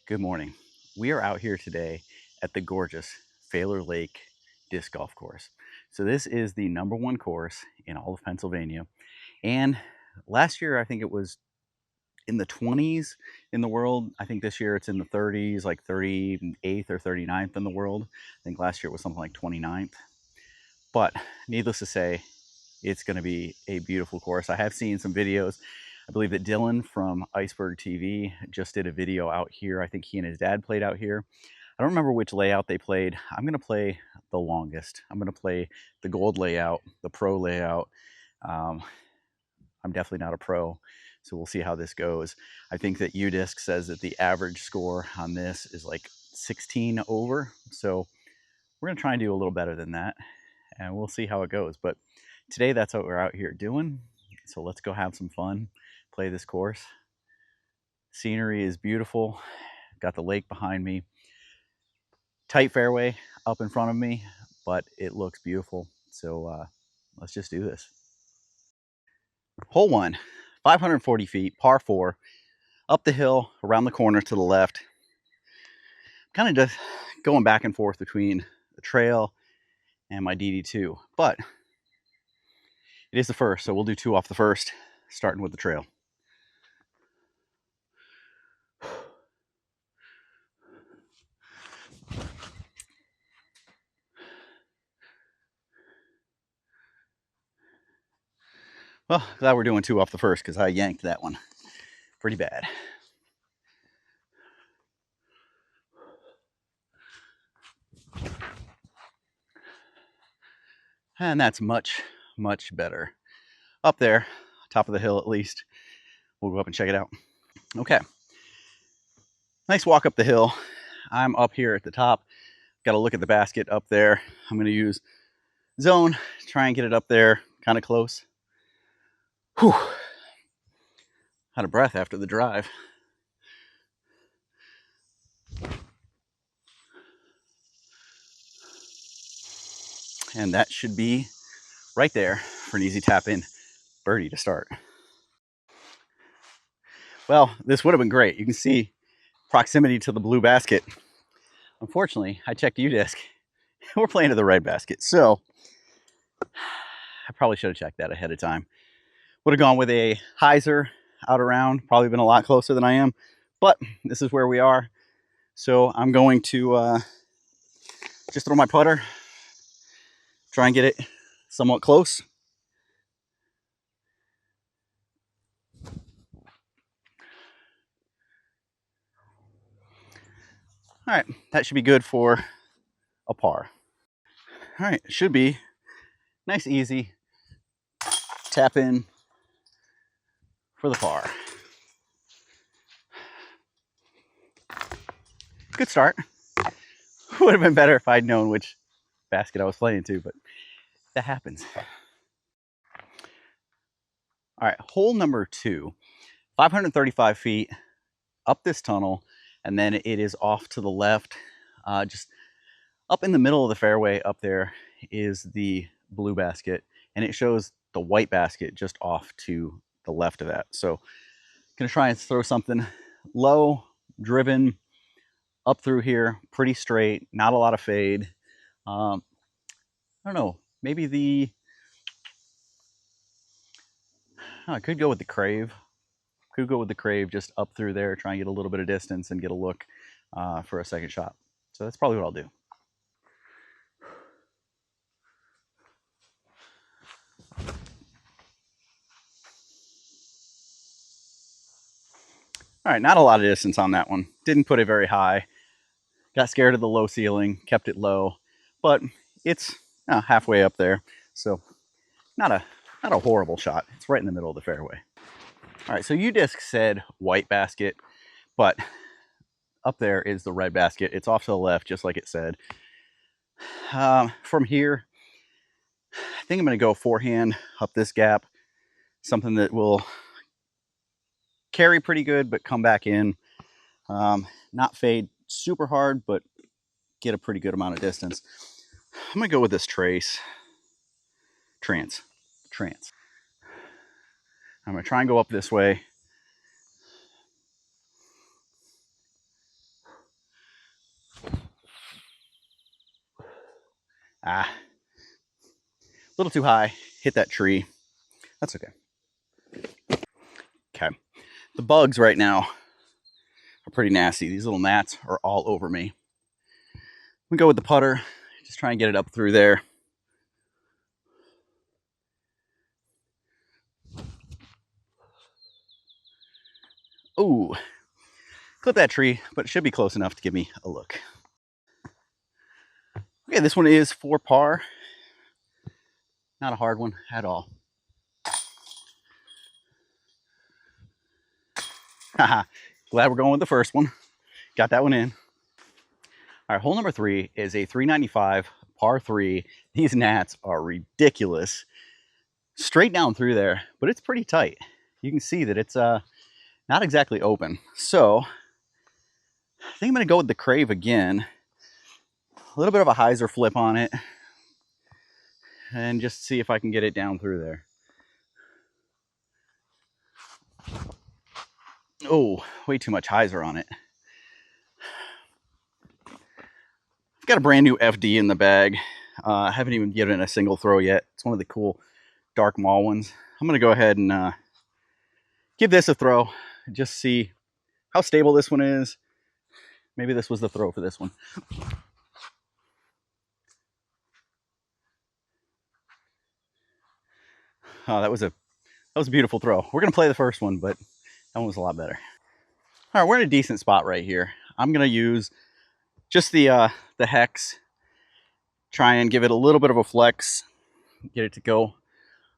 Good morning. We are out here today at the gorgeous Faylor Lake Disc Golf Course. So this is the #1 course in all of Pennsylvania. And last year, I think it was in the 20s in the world. I think this year it's in the 30s, like 38th or 39th in the world. I think last year it was something like 29th. But needless to say, it's going to be a beautiful course. I have seen some videos. I believe that Dylan from Iceberg TV just did a video out here. I think he and his dad played out here. I don't remember which layout they played. I'm going to play the longest. I'm going to play the gold layout, the pro layout. I'm definitely not a pro, so we'll see how this goes. I think that UDisc says that the average score on this is like 16 over. So we're going to try and do a little better than that, and we'll see how it goes. But today, that's what we're out here doing. So let's go have some fun, play this course. Scenery is beautiful. Got the lake behind me. Tight fairway up in front of me, but it looks beautiful. So let's just do this. Hole 1, 540 feet, par 4, up the hill, around the corner to the left. Kind of just going back and forth between the trail and my DD2, but it is the first, so we'll do 2 off the first, starting with the trail. Well, glad we're doing 2 off the first because I yanked that one pretty bad. And that's much, much better. Up there, top of the hill at least. We'll go up and check it out. Okay. Nice walk up the hill. I'm up here at the top. Got to look at the basket up there. I'm going to use zone, try and get it up there, kind of close. Whew. Out of breath after the drive. And that should be right there for an easy tap in birdie to start. Well, this would have been great. You can see proximity to the blue basket. Unfortunately, I checked UDisc. We're playing to the red basket. So I probably should have checked that ahead of time. Would have gone with a hyzer out around, probably been a lot closer than I am, but this is where we are. So I'm going to just throw my putter, try and get it somewhat close. All right, that should be good for a par. All right, it should be nice, easy tap in for the par. Good start. Would have been better if I'd known which basket I was playing to, but that happens. All right, hole number 2, 535 feet up this tunnel, and then it is off to the left. Just up in the middle of the fairway up there is the blue basket, and it shows the white basket just off to the left of that. So gonna try and throw something low, driven, up through here, pretty straight, not a lot of fade. I don't know, maybe I could go with the crave. Could go with the crave just up through there, try and get a little bit of distance and get a look for a second shot. So that's probably what I'll do. All right, not a lot of distance on that one. Didn't put it very high. Got scared of the low ceiling, kept it low, but it's halfway up there. So not a horrible shot. It's right in the middle of the fairway. All right, so UDisc said white basket, but up there is the red basket. It's off to the left, just like it said. From here, I think I'm going to go forehand up this gap, something that will carry pretty good, but come back in. Not fade super hard, but get a pretty good amount of distance. I'm going to go with this trance. I'm going to try and go up this way. Ah, a little too high. Hit that tree. That's okay. Okay. The bugs right now are pretty nasty. These little gnats are all over me. We go with the putter. Just try and get it up through there. Ooh, clip that tree, but it should be close enough to give me a look. Okay, this one is for par. Not a hard one at all. Haha, glad we're going with the first one. Got that one in. All right, hole number 3 is a 395 par 3. These gnats are ridiculous. Straight down through there, but it's pretty tight. You can see that it's not exactly open. So I think I'm gonna go with the Crave again. A little bit of a hyzer flip on it and just see if I can get it down through there. Oh, way too much hyzer on it. I've got a brand new FD in the bag. I haven't even given it a single throw yet. It's one of the cool dark maul ones. I'm gonna go ahead and give this a throw. Just see how stable this one is. Maybe this was the throw for this one. Oh, that was a beautiful throw. We're gonna play the first one, but that one was a lot better. All right, we're in a decent spot right here. I'm gonna use just the hex, try and give it a little bit of a flex, get it to go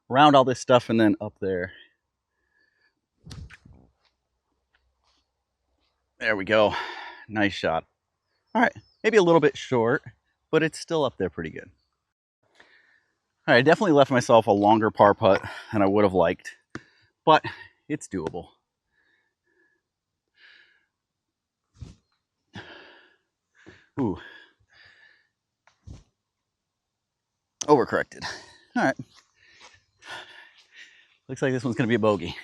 around all this stuff and then up there. There we go. Nice shot. All right, maybe a little bit short, but it's still up there pretty good. All right, I definitely left myself a longer par putt than I would have liked, but it's doable. Ooh. Overcorrected. All right. Looks like this one's going to be a bogey.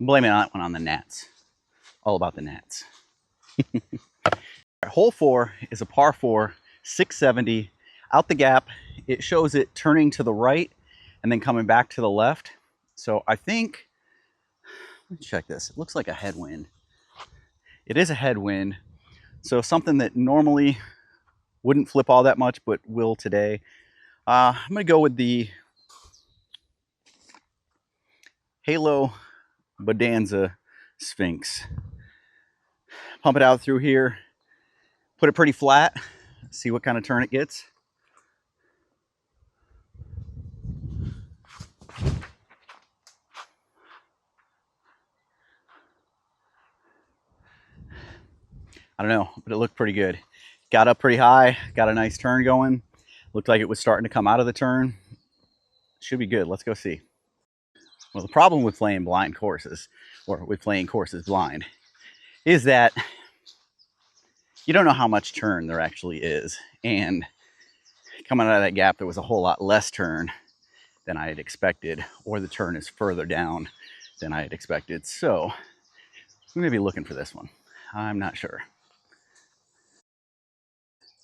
I'm blaming that one on the gnats. All about the gnats. Hole 4 is a par 4, 670. Out the gap, it shows it turning to the right and then coming back to the left. So I think, let's check this. It looks like a headwind. It is a headwind. So something that normally wouldn't flip all that much, but will today. I'm gonna go with the Halo Bonanza Sphinx. Pump it out through here, put it pretty flat, see what kind of turn it gets. I don't know, but it looked pretty good. Got up pretty high, got a nice turn going. Looked like it was starting to come out of the turn. Should be good. Let's go see. Well, the problem with playing blind courses, or with playing courses blind, is that you don't know how much turn there actually is. And coming out of that gap, there was a whole lot less turn than I had expected, or the turn is further down than I had expected. So we may be looking for this one. I'm not sure.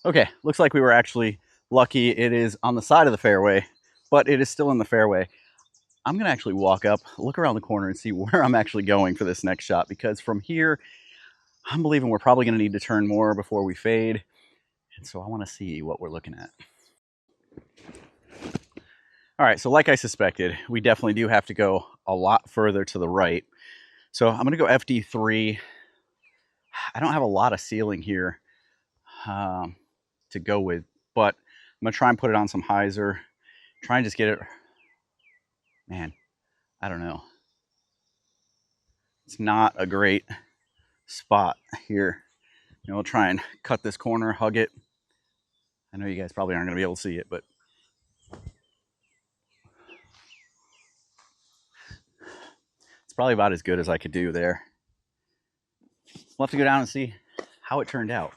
Okay, looks like we were actually lucky. It is on the side of the fairway, but it is still in the fairway. I'm gonna actually walk up, look around the corner and see where I'm actually going for this next shot, because from here, I'm believing we're probably gonna need to turn more before we fade. And so I wanna see what we're looking at. All right, so like I suspected, we definitely do have to go a lot further to the right. So I'm gonna go FD3. I don't have a lot of ceiling here to go with, but I'm gonna try and put it on some hyzer. Try and just get it, man, I don't know. It's not a great spot here. You know, I'll try and cut this corner, hug it. I know you guys probably aren't gonna be able to see it, but it's probably about as good as I could do there. We'll have to go down and see how it turned out.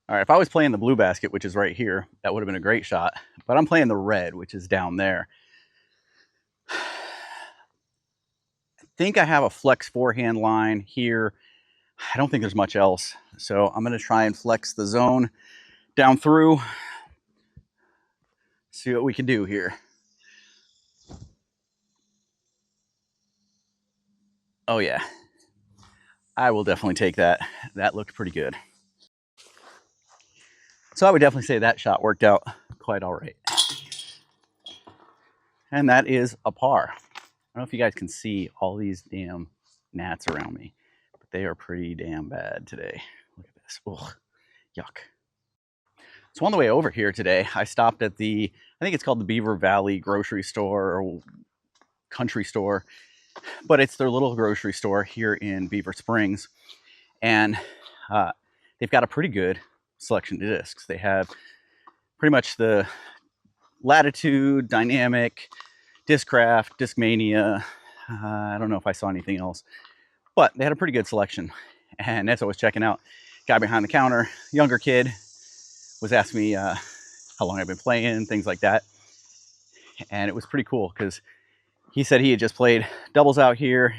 All right, if I was playing the blue basket, which is right here, that would have been a great shot. But I'm playing the red, which is down there. I think I have a flex forehand line here. I don't think there's much else. So I'm going to try and flex the zone down through. See what we can do here. Oh yeah, I will definitely take that. That looked pretty good. So I would definitely say that shot worked out quite all right. And that is a par. I don't know if you guys can see all these damn gnats around me, but they are pretty damn bad today. Look at this. Ugh, yuck. So on the way over here today, I stopped at I think it's called the Beaver Valley grocery store or country store, but it's their little grocery store here in Beaver Springs. And they've got a pretty good selection of discs. They have pretty much the Latitude, Dynamic, Discraft, Discmania. I don't know if I saw anything else, but they had a pretty good selection. And as I was checking out, guy behind the counter, younger kid, was asking me how long I've been playing, things like that. And it was pretty cool because he said he had just played doubles out here.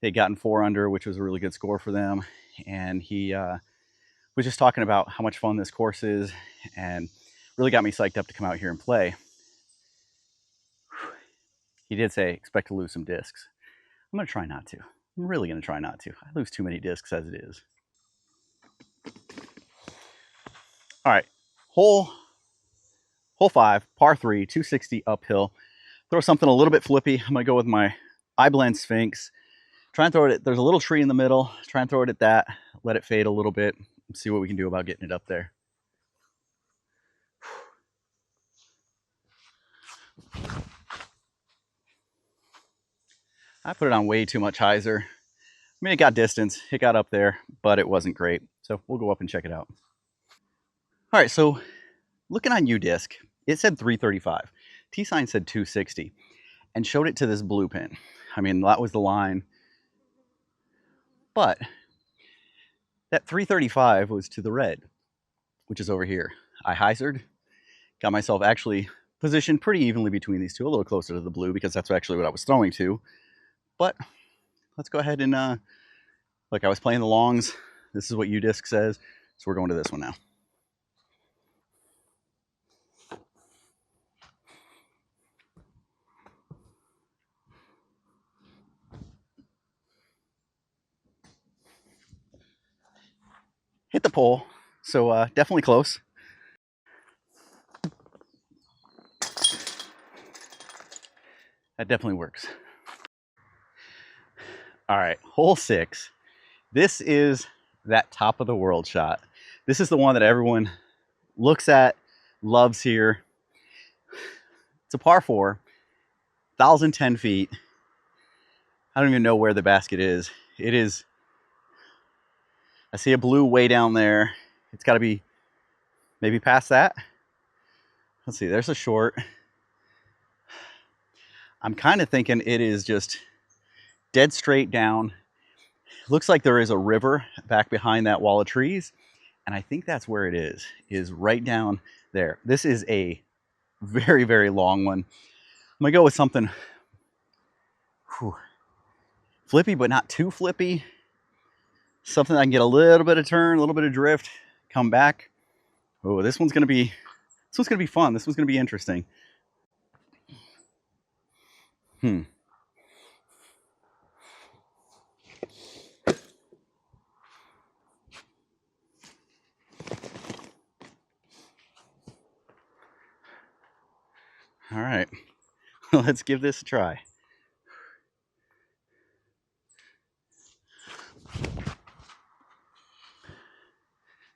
They'd gotten 4 under, which was a really good score for them. And he was just talking about how much fun this course is and really got me psyched up to come out here and play. He did say, expect to lose some discs. I'm going to try not to. I'm really going to try not to. I lose too many discs as it is. All right, hole 5, par 3, 260 uphill. Throw something a little bit flippy. I'm going to go with my iBlend Sphinx. Try and throw it at, there's a little tree in the middle. Try and throw it at that. Let it fade a little bit. See what we can do about getting it up there. I put it on way too much hyzer. I mean, it got distance, it got up there, but it wasn't great. So we'll go up and check it out. All right, so looking on UDisc, it said 335. T-Sign said 260 and showed it to this blue pin. I mean, that was the line. But that 335 was to the red, which is over here. I hyzered, got myself actually positioned pretty evenly between these two, a little closer to the blue because that's actually what I was throwing to. But let's go ahead and look, I was playing the longs. This is what UDisc says. So we're going to this one now. Hit the pole. So definitely close. That definitely works. All right, hole 6. This is that top of the world shot. This is the one that everyone looks at, loves here. It's a par 4, 1,010 feet. I don't even know where the basket is. It is, I see a blue way down there. It's got to be maybe past that. Let's see, there's a short. I'm kind of thinking it is just dead straight down. Looks like there is a river back behind that wall of trees. And I think that's where it is right down there. This is a very, very long one. I'm gonna go with something flippy, but not too flippy. Something I can get a little bit of turn, a little bit of drift, come back. Oh, this one's gonna be fun. This one's gonna be interesting. All right, let's give this a try.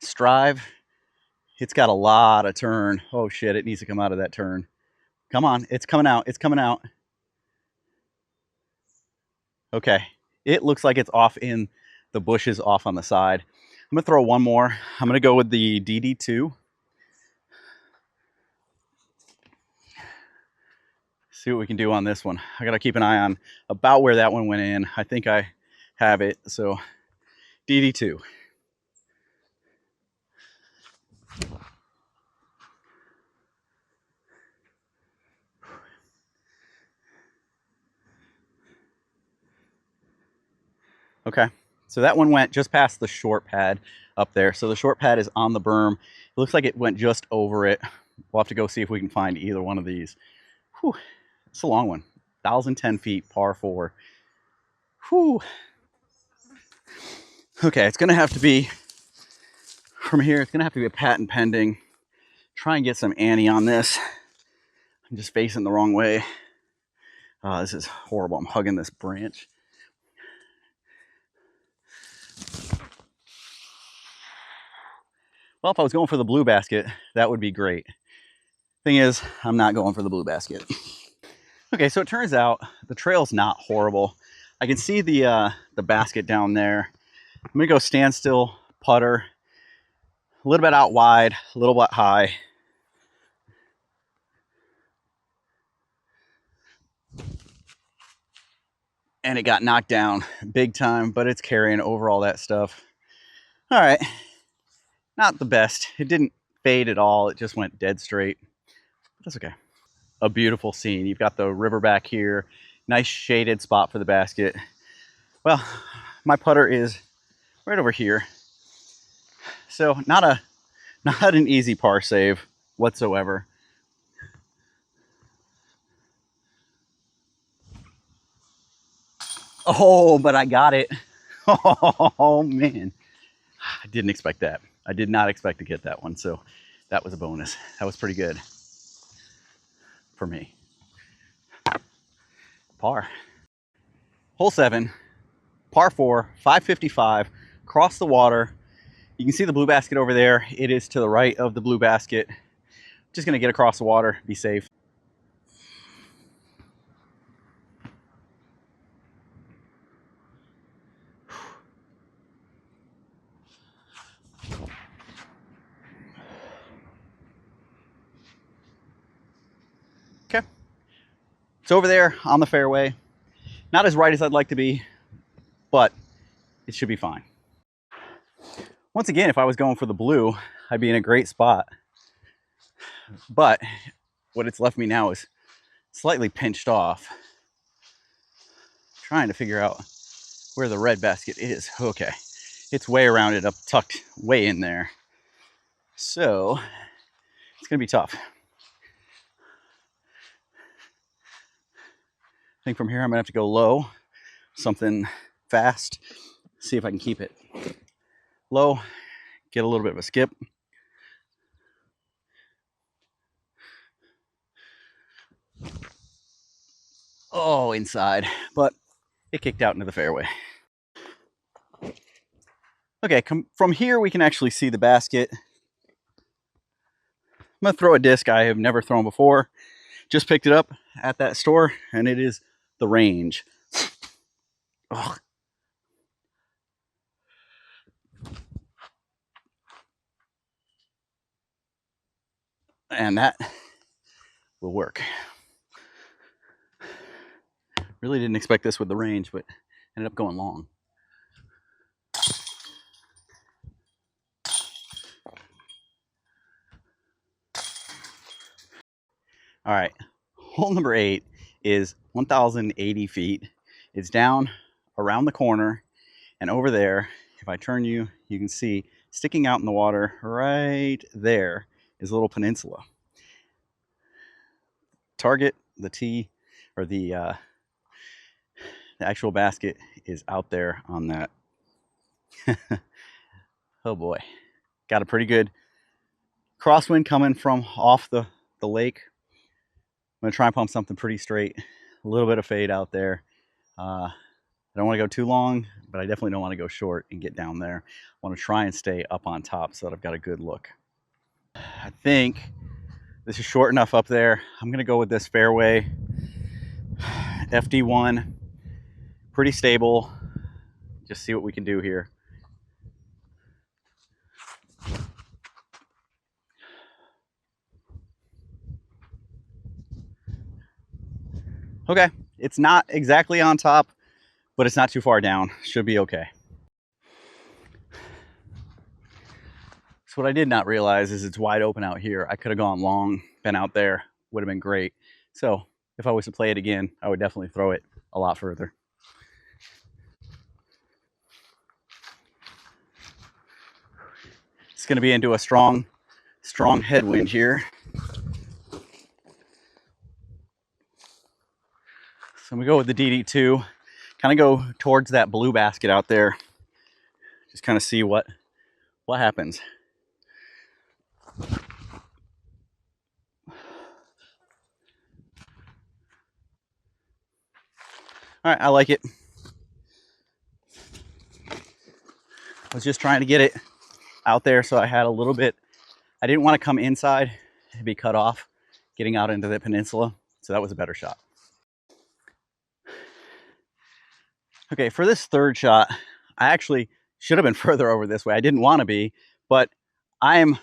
Strive. It's got a lot of turn. Oh shit, it needs to come out of that turn. Come on, it's coming out. It's coming out. Okay, it looks like it's off in the bushes off on the side. I'm gonna throw one more. I'm gonna go with the DD2. See what we can do on this one. I gotta keep an eye on about where that one went in. I think I have it, so DD2. Okay, so that one went just past the short pad up there. So the short pad is on the berm. It looks like it went just over it. We'll have to go see if we can find either one of these. Whew, it's a long one. 1,010 feet, par 4. Whew. Okay, it's gonna have to be, from here, it's gonna have to be a patent pending. Try and get some Annie on this. I'm just facing the wrong way. This is horrible. I'm hugging this branch. Well, if I was going for the blue basket, that would be great. Thing is, I'm not going for the blue basket. Okay, so it turns out the trail's not horrible. I can see the basket down there. I'm gonna go standstill, putter, a little bit out wide, a little bit high. And it got knocked down big time, but it's carrying over all that stuff. All right, not the best. It didn't fade at all. It just went dead straight. That's okay. A beautiful scene. You've got the river back here. Nice shaded spot for the basket. Well, my putter is right over here. So not an easy par save whatsoever. Oh, but I got it. Oh man, I didn't expect that. I did not expect to get that one. So that was a bonus. That was pretty good for me. Par. Hole 7, par 4, 555, cross the water. You can see the blue basket over there. It is to the right of the blue basket. Just gonna get across the water, be safe. Okay. It's over there on the fairway. Not as right as I'd like to be, but it should be fine. Once again, if I was going for the blue, I'd be in a great spot. But what it's left me now is slightly pinched off. Trying to figure out where the red basket is. Okay, it's way around it, up tucked way in there. So it's gonna be tough. I think from here I'm gonna have to go low, something fast, see if I can keep it low, get a little bit of a skip. Oh, inside, but it kicked out into the fairway. Okay, from here we can actually see the basket. I'm gonna throw a disc I have never thrown before. Just picked it up at that store, and it is the range. Ugh. And that will work. Really didn't expect this with the range, but ended up going long. All right, hole number 8 is 1,080 feet. It's down around the corner, and over there, if I turn you, you can see sticking out in the water right there is a little peninsula. Target, the tee, or the actual basket is out there on that. Oh boy, got a pretty good crosswind coming from off the lake. I'm gonna try and pump something pretty straight, a little bit of fade out there. I don't want to go too long, but I definitely don't want to go short and get down there. I want to try and stay up on top so that I've got a good look. I think this is short enough up there. I'm gonna go with this fairway FD1, pretty stable. Just see what we can do here. Okay, it's not exactly on top, but it's not too far down. Should be okay. So what I did not realize is it's wide open out here. I could have gone long, been out there, would have been great. So if I was to play it again, I would definitely throw it a lot further. It's going to be into a strong headwind here. So we go with the DD2, kind of go towards that blue basket out there. Just kind of see what happens. All right, I like it. I was just trying to get it out there so I had a little bit. I didn't want to come inside and be cut off getting out into the peninsula. So that was a better shot. Okay, for this third shot, I actually should have been further over this way. I didn't want to be, but I've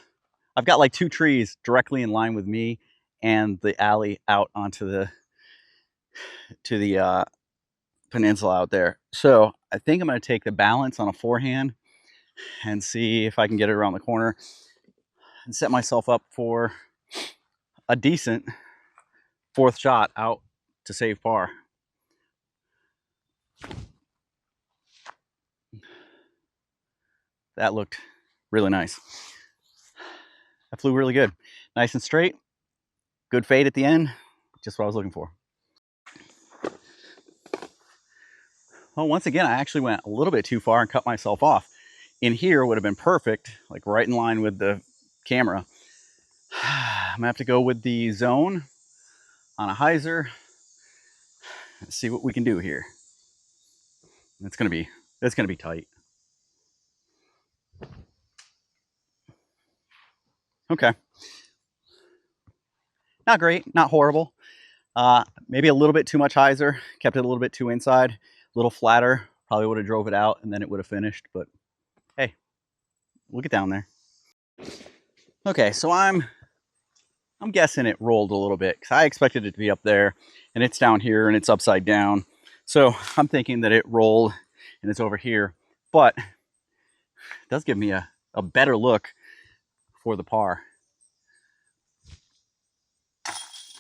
got like 2 trees directly in line with me and the alley out onto the peninsula out there. So I think I'm going to take the balance on a forehand and see if I can get it around the corner and set myself up for a decent 4th shot out to save par. That looked really nice. That flew really good. Nice and straight. Good fade at the end. Just what I was looking for. Well, once again, I actually went a little bit too far and cut myself off. In here would have been perfect, like right in line with the camera. I'm gonna have to go with the zone on a hyzer. Let's see what we can do here. It's gonna be tight. Okay. Not great, not horrible. Maybe a little bit too much hyzer, kept it a little bit too inside, a little flatter, probably would have drove it out and then it would have finished, but hey, we'll get down there. Okay, so I'm guessing it rolled a little bit because I expected it to be up there and it's down here and it's upside down. So I'm thinking that it rolled and it's over here, but it does give me a better look for the par.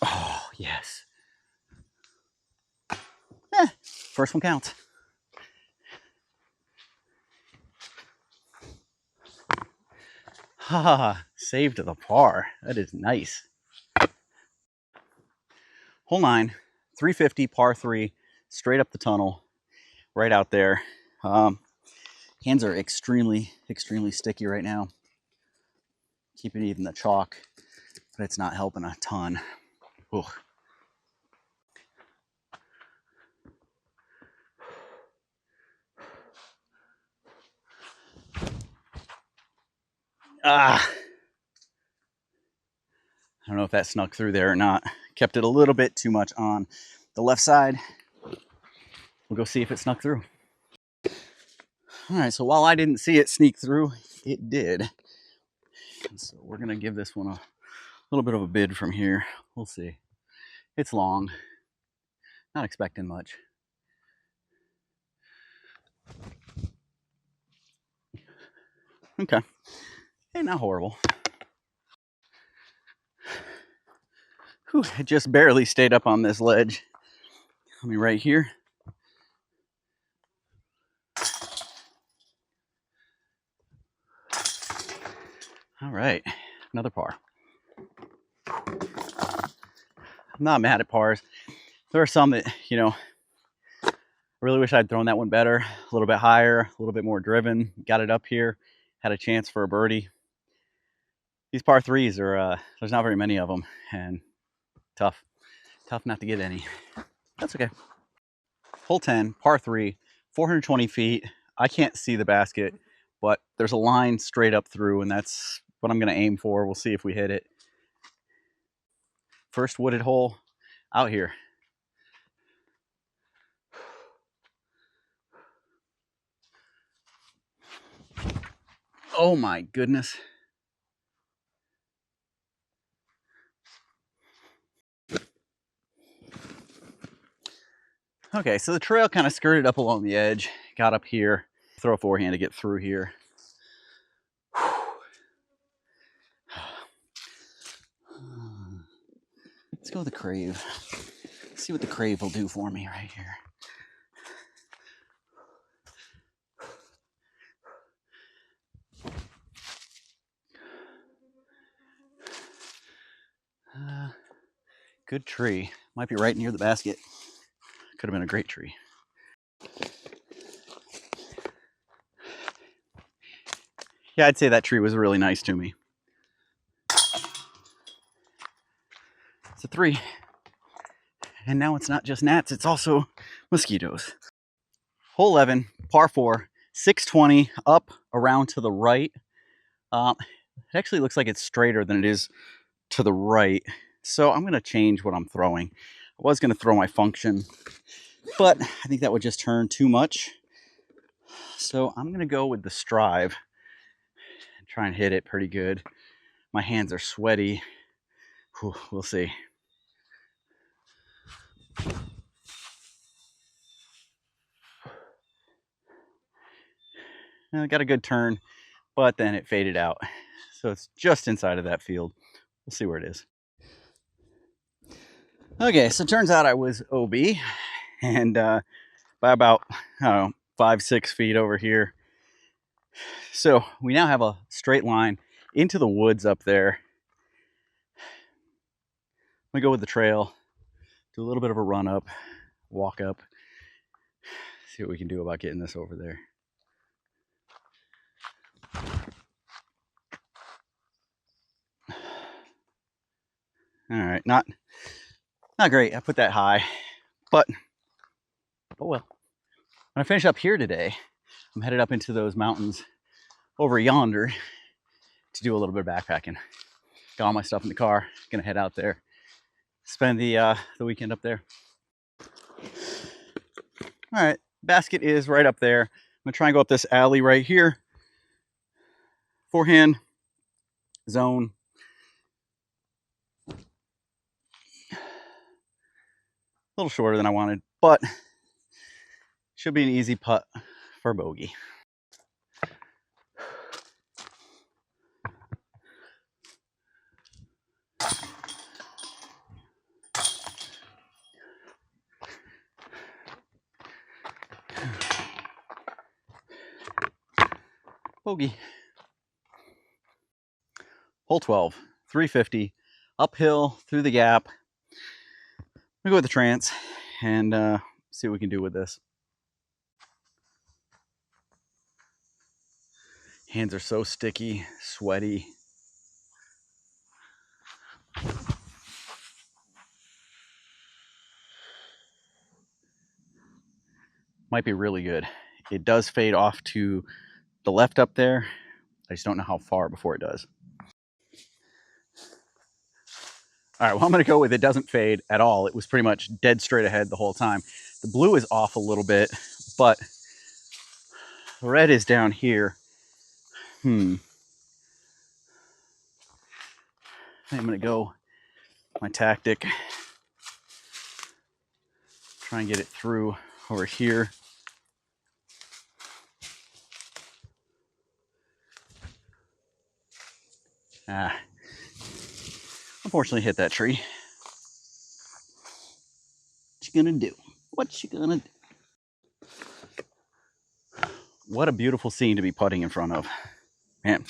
Oh, yes. First one counts. Ha, saved the par. That is nice. Hole 9, 350, par 3, straight up the tunnel, right out there. Hands are extremely sticky right now. Keeping even the chalk, but it's not helping a ton. Ooh. I don't know if that snuck through there or not. Kept it a little bit too much on the left side. We'll go see if it snuck through. All right, so while I didn't see it sneak through, it did. And so we're gonna give this one a little bit of a bid from here. We'll see. It's long. Not expecting much. Okay. Hey, not horrible. Whew, it just barely stayed up on this ledge. Let me right here. All right, another par. I'm not mad at pars. There are some that, you know, I really wish I'd thrown that one better, a little bit higher, a little bit more driven. Got it up here, had a chance for a birdie. These par 3s are, there's not very many of them, and tough not to get any. That's okay. Hole 10, par 3, 420 feet. I can't see the basket, but there's a line straight up through, and that's what I'm going to aim for. We'll see if we hit it. First wooded hole out here. Oh my goodness. Okay, so the trail kind of skirted up along the edge, got up here, throw a forehand to get through here. Let's go with the Crave. Let's see what the Crave will do for me right here. Good tree. Might be right near the basket. Could have been a great tree. Yeah, I'd say that tree was really nice to me. It's a 3. And now it's not just gnats, it's also mosquitoes. Hole 11, par 4, 620 up around to the right. It actually looks like it's straighter than it is to the right. So I'm going to change what I'm throwing. I was going to throw my function, but I think that would just turn too much. So I'm going to go with the Strive and try and hit it pretty good. My hands are sweaty. Whew, we'll see. I got a good turn, but then it faded out. So it's just inside of that field. We'll see where it is. Okay, so it turns out I was OB, and by about, I don't know, 5-6 feet over here. So we now have a straight line into the woods up there. I'm gonna go with the trail, do a little bit of a run up, walk up, see what we can do about getting this over there. All right, not great. I put that high, but oh well. When I finish up here today, I'm headed up into those mountains over yonder to do a little bit of backpacking. Got all my stuff in the car, gonna head out there, spend the weekend up there. All right, basket is right up there. I'm gonna try and go up this alley right here. Forehand zone. A little shorter than I wanted, but should be an easy putt for bogey. Bogey. Hole 12, 350, uphill through the gap. I'm gonna go with the Trance and see what we can do with this. Hands are so sticky, sweaty. Might be really good. It does fade off to the left up there. I just don't know how far before it does. All right, well, I'm gonna go with it doesn't fade at all. It was pretty much dead straight ahead the whole time. The blue is off a little bit, but the red is down here. I'm gonna go my tactic. Try and get it through over here. Unfortunately hit that tree. What you gonna do? What you gonna do? What a beautiful scene to be putting in front of. Man,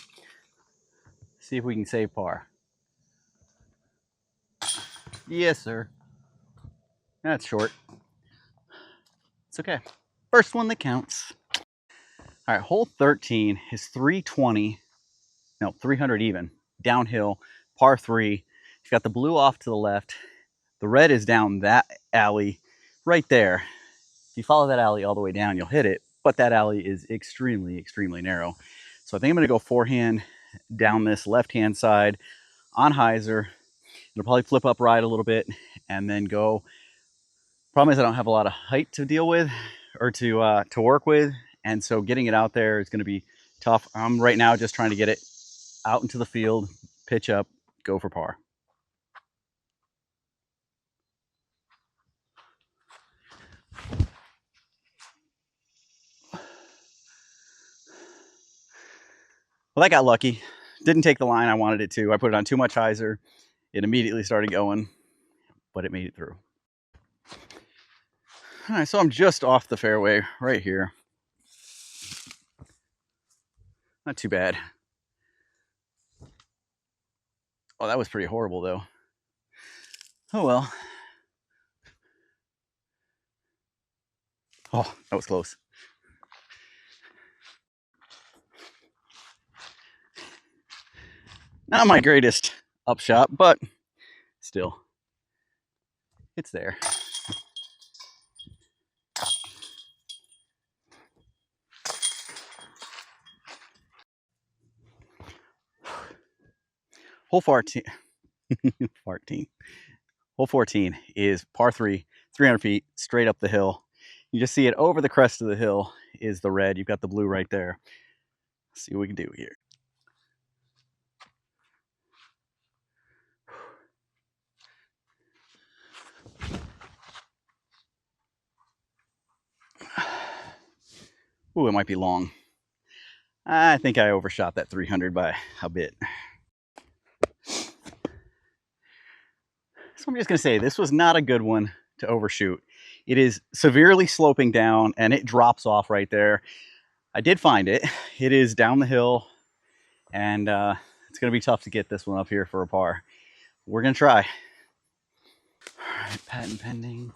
see if we can save par. Yes, sir. That's short. It's okay. First one that counts. All right, hole 13 is 320, no, 300 even, downhill, par 3. You've got the blue off to the left. The red is down that alley right there. If you follow that alley all the way down, you'll hit it, but that alley is extremely, extremely narrow. So I think I'm gonna go forehand down this left-hand side on hyzer. It'll probably flip up right a little bit and then go. Problem is I don't have a lot of height to deal with or to work with. And so getting it out there is gonna be tough. I'm right now just trying to get it out into the field, pitch up, go for par. Well, that got lucky. Didn't take the line I wanted it to. I put it on too much hyzer. It immediately started going. but it made it through. All right, so I'm just off the fairway right here. Not too bad. Oh, that was pretty horrible though. Oh well. Oh, that was close. Not my greatest upshot, but still, it's there. Hole 14, 14. Hole 14 is par 3, 300 feet, straight up the hill. You just see it over the crest of the hill is the red. You've got the blue right there. Let's see what we can do here. Ooh, it might be long. I think I overshot that 300 by a bit. So I'm just going to say this was not a good one to overshoot. It is severely sloping down and it drops off right there. I did find it. It is down the hill and it's going to be tough to get this one up here for a par. We're going to try. All right, patent pending.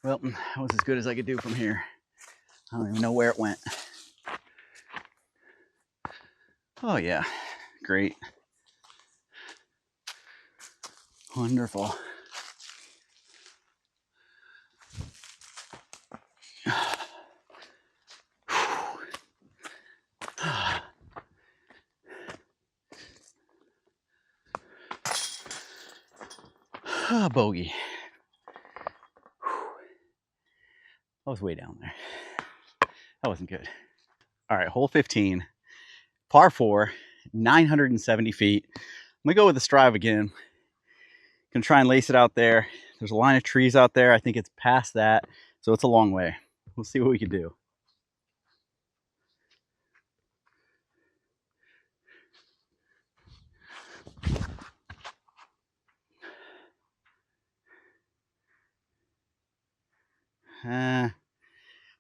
Well, that was as good as I could do from here. I don't even know where it went. Oh yeah, great. Wonderful. Bogey. I was way down there. That wasn't good. All right, hole 15, par 4, 970 feet. I'm gonna go with the Strive again. Gonna try and lace it out there. There's a line of trees out there. I think it's past that, so it's a long way. We'll see what we can do.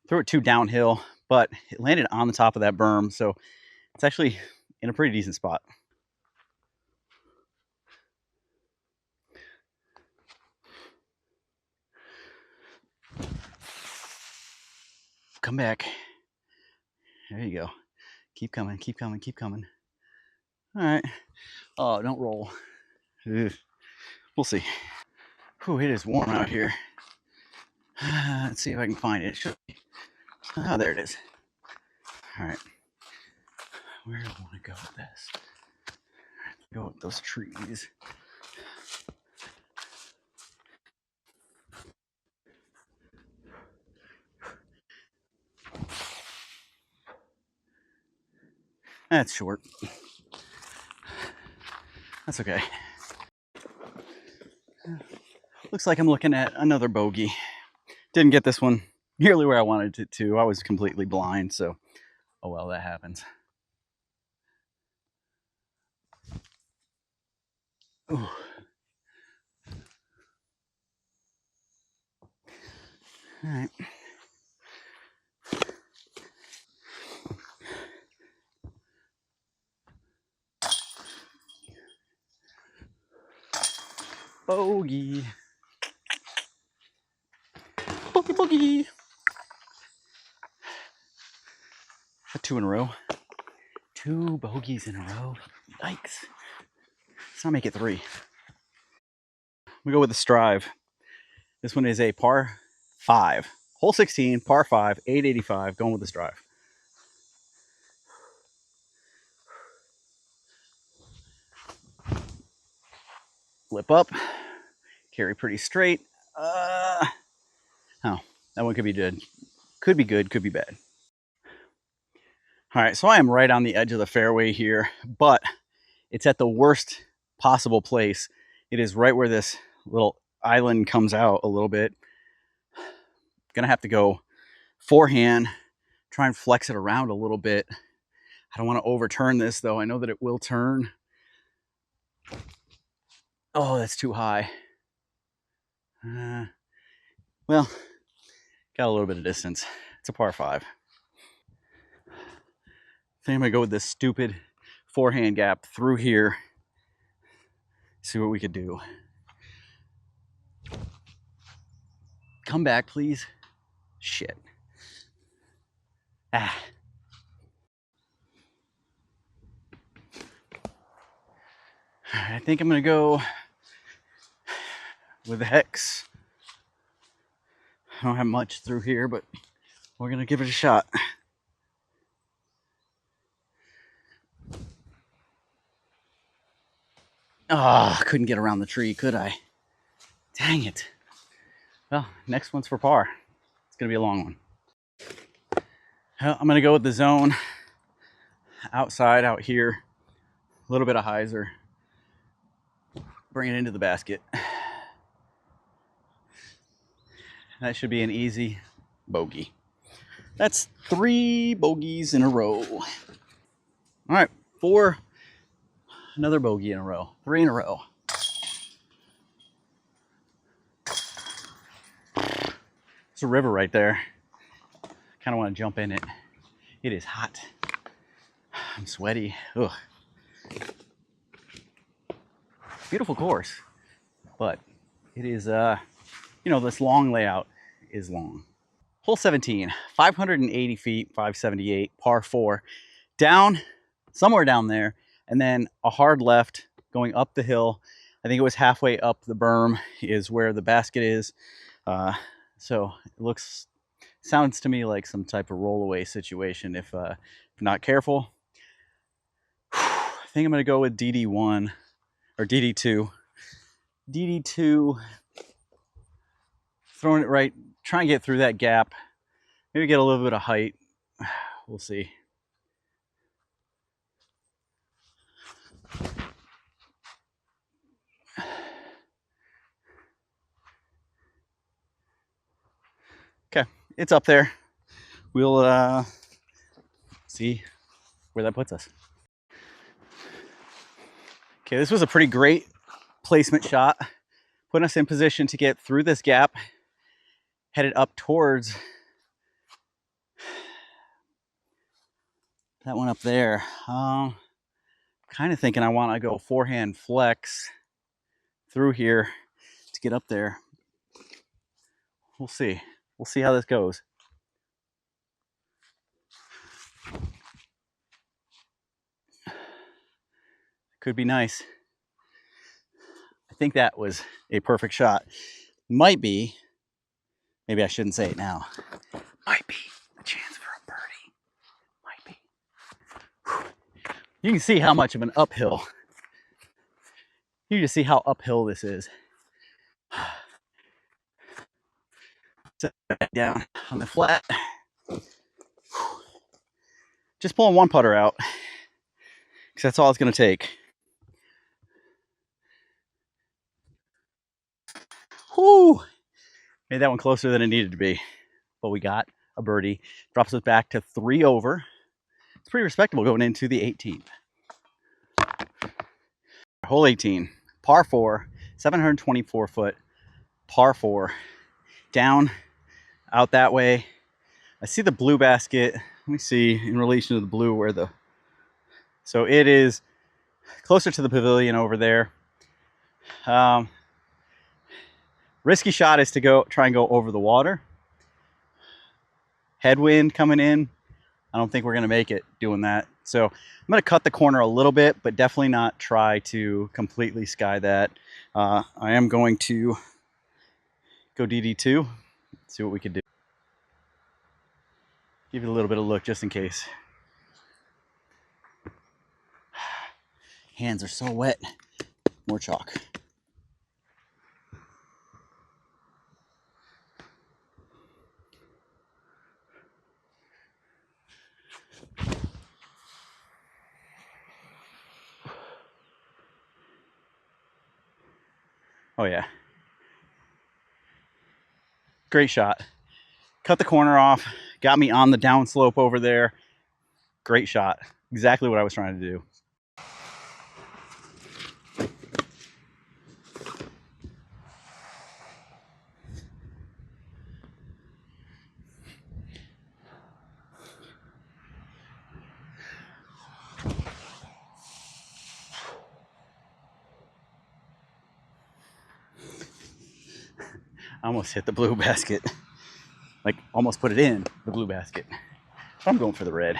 Threw it too downhill, but it landed on the top of that berm, so it's actually in a pretty decent spot. Come back. There you go. Keep coming, keep coming, keep coming. All right. Oh, don't roll. Ugh. We'll see. Whew, it is warm out here. Let's see if I can find it. Oh, there it is. All right. Where do I want to go with this? Go with those trees. That's short. That's okay. Looks like I'm looking at another bogey. Didn't get this one nearly where I wanted it to. I was completely blind, so oh well, that happens. Ooh. All right. Bogey. Bogey, bogey. Two in a row. 2 bogeys in a row. Yikes. Let's not make it 3. We go with the Strive. This one is a par 5. Hole 16, par 5, 885. Going with the Strive. Flip up. Carry pretty straight. Oh, that one could be good. Could be good, could be bad. All right, so I am right on the edge of the fairway here, but it's at the worst possible place. It is right where this little island comes out a little bit. Gonna have to go forehand, Try and flex it around a little bit. I don't want to overturn this though. I know that it will turn. Oh, that's too high. Well, got a little bit of distance. It's a par 5. I think I'm gonna go with this stupid forehand gap through here. See what we could do. Come back, please. Shit. Ah. I think I'm gonna go with the hex. I don't have much through here, but we're gonna give it a shot. Ah, couldn't get around the tree, could I? Dang it. Well, next one's for par. It's gonna be a long one. Well, I'm gonna go with the zone outside out here. A little bit of hyzer. Bring it into the basket. That should be an easy bogey. That's 3 bogeys in a row. All right, 4. Another bogey in a row. 3 in a row. It's a river right there. Kind of want to jump in it. It is hot. I'm sweaty. Ugh. Beautiful course, but it is, this long layout is long. Hole 17, 580 feet, 578, par 4. Down, somewhere down there, and then a hard left going up the hill. I think it was halfway up the berm is where the basket is. So it sounds to me like some type of rollaway situation if not careful. I think I'm gonna go with DD1 or DD2. DD2, throwing it right, try and get through that gap. Maybe get a little bit of height. We'll see. Okay, it's up there. We'll see where that puts us. Okay, this was a pretty great placement shot. Putting us in position to get through this gap, headed up towards that one up there. Kind of thinking I want to go forehand flex through here to get up there. We'll see. We'll see how this goes. Could be nice. I think that was a perfect shot. Might be, maybe I shouldn't say it now. Might be a chance for a birdie. Might be. Whew. You can see how much of an uphill. You can see how uphill this is. Set back down on the flat. Just pulling one putter out, because that's all it's going to take. Whoo! Made that one closer than it needed to be. But we got a birdie. Drops us back to 3 over. It's pretty respectable going into the 18th. Hole 18, par 4, 724 foot, par 4. Down, out that way. I see the blue basket. Let me see in relation to the blue where the... So it is closer to the pavilion over there. Risky shot is to try and go over the water. Headwind coming in. I don't think we're going to make it doing that. So I'm going to cut the corner a little bit, but definitely not try to completely sky that. I am going to go DD2, see what we could do. Give it a little bit of look just in case. Hands are so wet. More chalk. Oh yeah. Great shot. cut the corner off, got me on the downslope over there. Great shot. Exactly what I was trying to do. I almost hit the blue basket. Like, almost put it in the blue basket. I'm going for the red.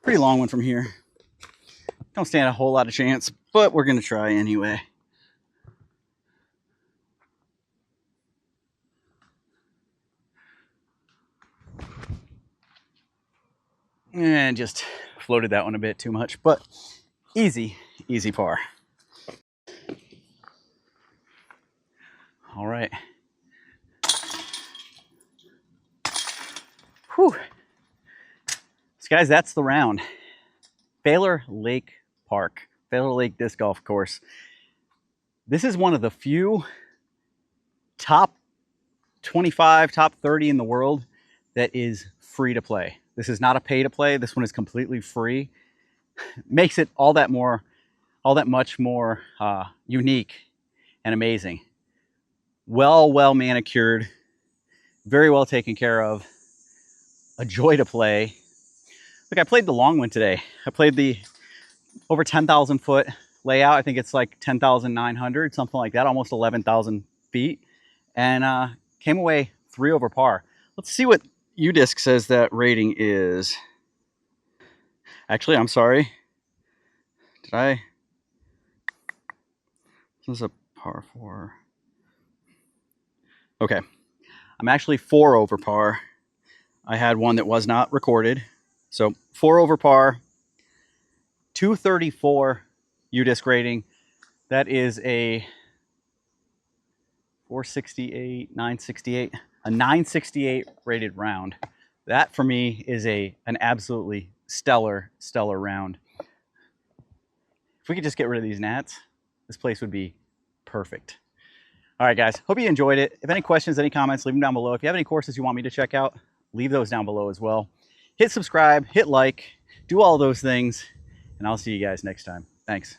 Pretty long one from here. Don't stand a whole lot of chance, but we're gonna try anyway. And just floated that one a bit too much, but easy par. All right. Whew. So guys, that's the round. Faylor Lake Park, Faylor Lake Disc Golf Course. This is one of the few top 25, top 30 in the world that is free to play. This is not a pay to play. This one is completely free. Makes it all that much more unique and amazing. Well manicured, very well taken care of. A joy to play. Look, I played the long one today. I played the over 10,000 foot layout. I think it's like 10,900, something like that, almost 11,000 feet, and came away 3 over par. Let's see what UDisc says that rating is. Actually, I'm sorry. This is a par 4. Okay, I'm actually 4 over par. I had one that was not recorded. So 4 over par, 234 UDisc rating. That is a 468, 968, a 968 rated round. That for me is an absolutely stellar round. If we could just get rid of these gnats, this place would be perfect. All right, guys, hope you enjoyed it. If any questions, any comments, leave them down below. If you have any courses you want me to check out, leave those down below as well. Hit subscribe, hit like, do all those things, and I'll see you guys next time. Thanks.